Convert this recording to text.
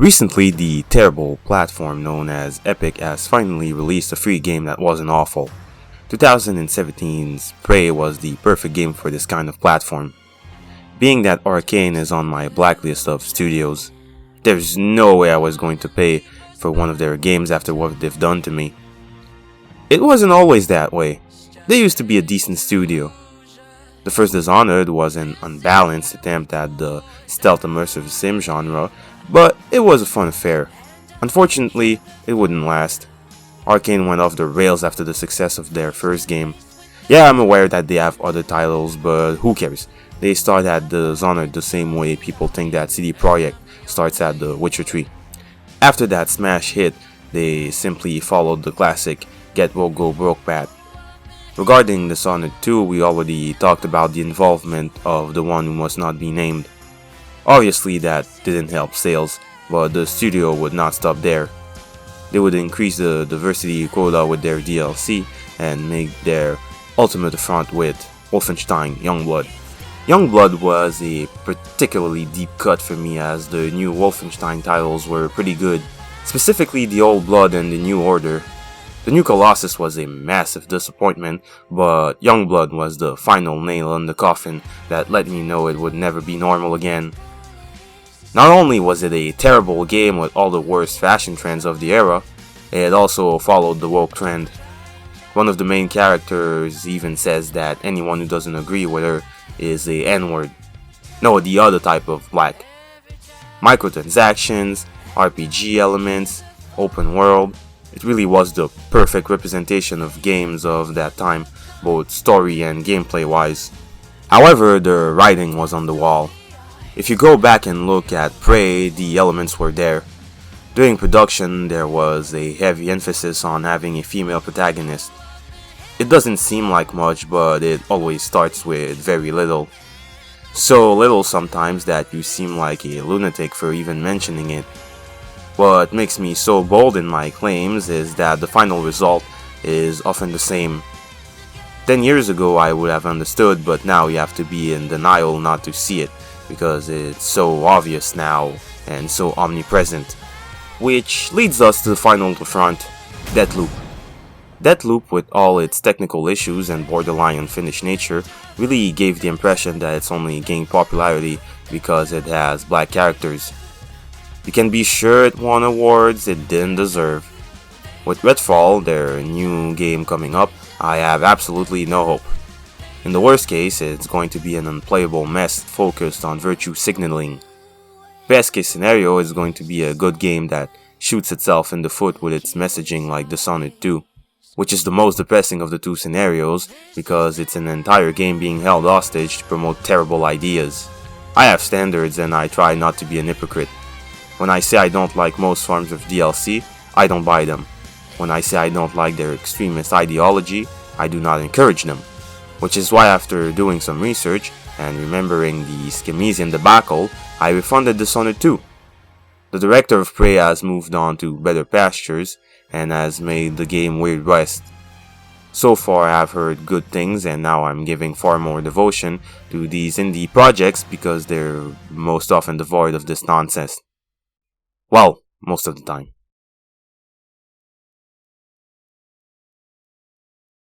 Recently, the terrible platform known as Epic has finally released a free game that wasn't awful. 2017's Prey was the perfect game for this kind of platform. Being that Arkane is on my blacklist of studios, there's no way I was going to pay for one of their games after what they've done to me. It wasn't always that way. They used to be a decent studio. The first Dishonored was an unbalanced attempt at the stealth immersive sim genre, but it was a fun affair. Unfortunately, it wouldn't last. Arkane went off the rails after the success of their first game. Yeah, I'm aware that they have other titles, but who cares? They start at the Dishonored the same way people think that CD Projekt starts at The Witcher 3. After that smash hit, they simply followed the classic get woke go broke path. Regarding Dishonored 2, we already talked about the involvement of the one who must not be named. Obviously that didn't help sales, but the studio would not stop there. They would increase the diversity quota with their DLC and make their ultimate affront with Wolfenstein Youngblood. Youngblood was a particularly deep cut for me as the new Wolfenstein titles were pretty good, specifically the Old Blood and the New Order. The new Colossus was a massive disappointment, but Youngblood was the final nail in the coffin that let me know it would never be normal again. Not only was it a terrible game with all the worst fashion trends of the era, it also followed the woke trend. One of the main characters even says that anyone who doesn't agree with her is a N-word. No, the other type of black. Microtransactions, RPG elements, open world. It really was the perfect representation of games of that time, both story and gameplay wise. However, the writing was on the wall. If you go back and look at Prey, the elements were there. During production, there was a heavy emphasis on having a female protagonist. It doesn't seem like much, but it always starts with very little. So little sometimes that you seem like a lunatic for even mentioning it. What makes me so bold in my claims is that the final result is often the same. 10 years ago I would have understood, but now you have to be in denial not to see it, because it's so obvious now and so omnipresent. Which leads us to the final front, Deathloop. Deathloop, with all its technical issues and borderline unfinished nature, really gave the impression that it's only gained popularity because it has black characters. You can be sure it won awards it didn't deserve. With Redfall, their new game coming up, I have absolutely no hope. In the worst case, it's going to be an unplayable mess focused on virtue signaling. Best case scenario is going to be a good game that shoots itself in the foot with its messaging like Dishonored 2, which is the most depressing of the two scenarios because it's an entire game being held hostage to promote terrible ideas. I have standards and I try not to be an hypocrite. When I say I don't like most forms of DLC, I don't buy them. When I say I don't like their extremist ideology, I do not encourage them. Which is why after doing some research and remembering the Schemesian debacle, I refunded Dishonored 2. The director of Prey has moved on to better pastures and has made the game Weird West. So far I have heard good things and now I'm giving far more devotion to these indie projects because they're most often devoid of this nonsense. Well, most of the time.